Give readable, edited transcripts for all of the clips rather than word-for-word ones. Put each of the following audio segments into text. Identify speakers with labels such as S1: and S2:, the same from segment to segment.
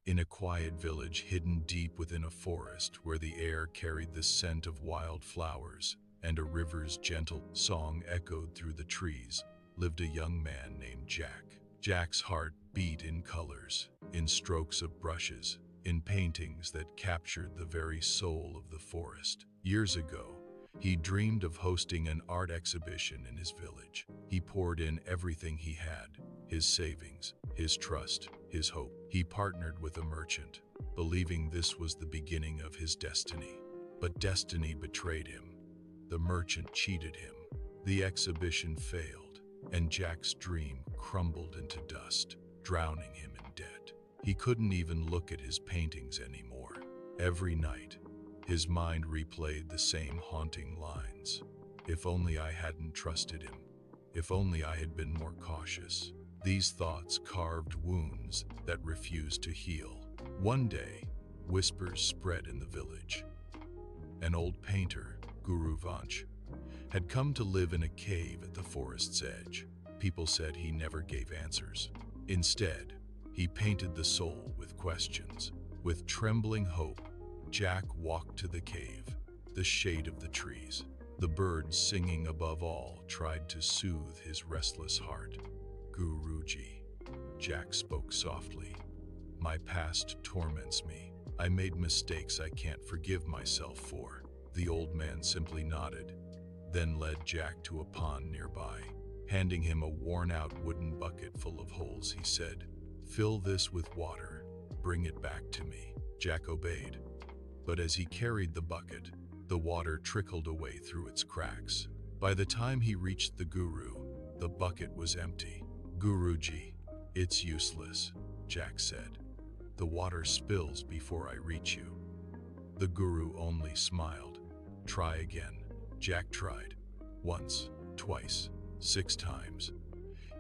S1: In a quiet village hidden deep within a forest where the air carried the scent of wild flowers and a river's gentle song echoed through the trees, lived a young man named Jack. Jack's heart beat in colors, in strokes of brushes, in paintings that captured the very soul of the forest. Years ago, he dreamed of hosting an art exhibition in his village. He poured in everything he had, his savings, his trust, his hope. He partnered with a merchant, believing this was the beginning of his destiny. But destiny betrayed him. The merchant cheated him. The exhibition failed, and Jack's dream crumbled into dust, drowning him in debt. He couldn't even look at his paintings anymore. Every night, his mind replayed the same haunting lines. If only I hadn't trusted him. If only I had been more cautious. These thoughts carved wounds that refused to heal. One day, whispers spread in the village. An old painter, Guru Vanch, had come to live in a cave at the forest's edge. People said he never gave answers. Instead, he painted the soul with questions. With trembling hope, Jack walked to the cave, the shade of the trees. The birds singing above all tried to soothe his restless heart. Guruji, Jack spoke softly. My past torments me. I made mistakes I can't forgive myself for. The old man simply nodded, then led Jack to a pond nearby. Handing him a worn-out wooden bucket full of holes, he said, "Fill this with water. Bring it back to me." Jack obeyed. But as he carried the bucket, the water trickled away through its cracks. By the time he reached the guru, the bucket was empty. "Guruji, it's useless," Jack said. "The water spills before I reach you." The guru only smiled. "Try again." Jack tried. Once, twice, 6 times.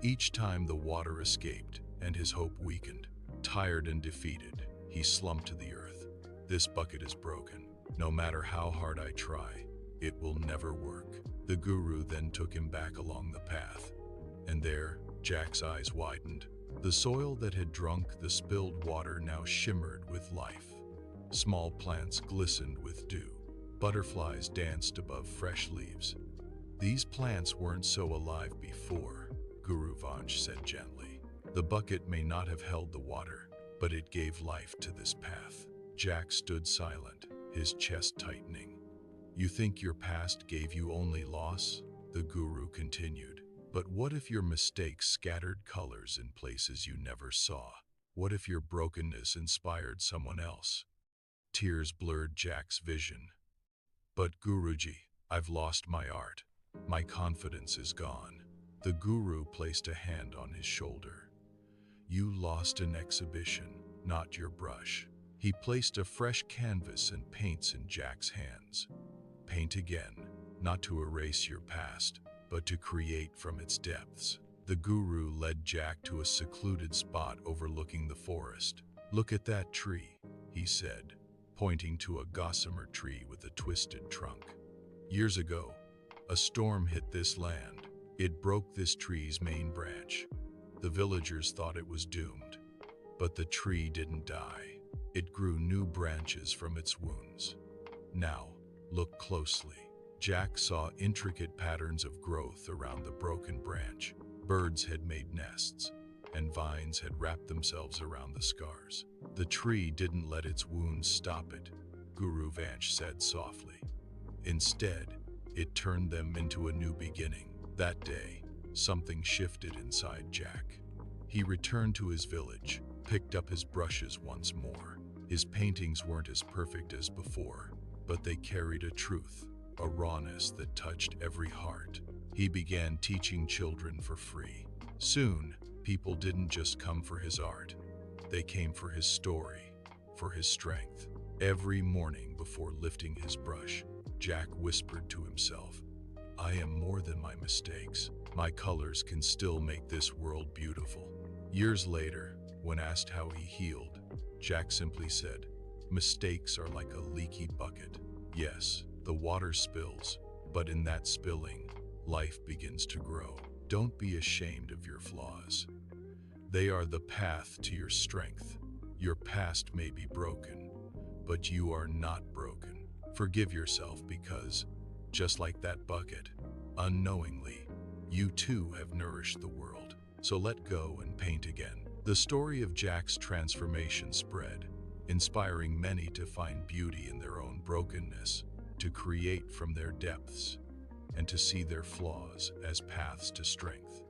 S1: Each time the water escaped and his hope weakened. Tired and defeated, he slumped to the earth. "This bucket is broken. No matter how hard I try, it will never work." The guru then took him back along the path. And there, Jack's eyes widened. The soil that had drunk the spilled water now shimmered with life. Small plants glistened with dew. Butterflies danced above fresh leaves. "These plants weren't so alive before," Guru Vanch said gently. "The bucket may not have held the water, but it gave life to this path." Jack stood silent, his chest tightening. "You think your past gave you only loss?" the guru continued. "But what if your mistakes scattered colors in places you never saw? What if your brokenness inspired someone else?" Tears blurred Jack's vision. "But Guruji, I've lost my art. My confidence is gone." The guru placed a hand on his shoulder. "You lost an exhibition, not your brush." He placed a fresh canvas and paints in Jack's hands. "Paint again, not to erase your past, but to create from its depths." The guru led Jack to a secluded spot overlooking the forest. "Look at that tree," he said, pointing to a gossamer tree with a twisted trunk. "Years ago, a storm hit this land. It broke this tree's main branch. The villagers thought it was doomed. But the tree didn't die. It grew new branches from its wounds. Now, look closely." Jack saw intricate patterns of growth around the broken branch. Birds had made nests, and vines had wrapped themselves around the scars. "The tree didn't let its wounds stop it," Guru Vanch said softly. "Instead, it turned them into a new beginning." That day, something shifted inside Jack. He returned to his village, picked up his brushes once more. His paintings weren't as perfect as before, but they carried a truth, a rawness that touched every heart. He began teaching children for free. Soon, people didn't just come for his art. They came for his story, for his strength. Every morning before lifting his brush, Jack whispered to himself, "I am more than my mistakes. My colors can still make this world beautiful." Years later, when asked how he healed, Jack simply said, "Mistakes are like a leaky bucket. Yes, the water spills, but in that spilling, life begins to grow. Don't be ashamed of your flaws. They are the path to your strength." Your past may be broken, but you are not broken. Forgive yourself because, just like that bucket, unknowingly, you too have nourished the world. So let go and paint again. The story of Jack's transformation spread, inspiring many to find beauty in their own brokenness, to create from their depths, and to see their flaws as paths to strength.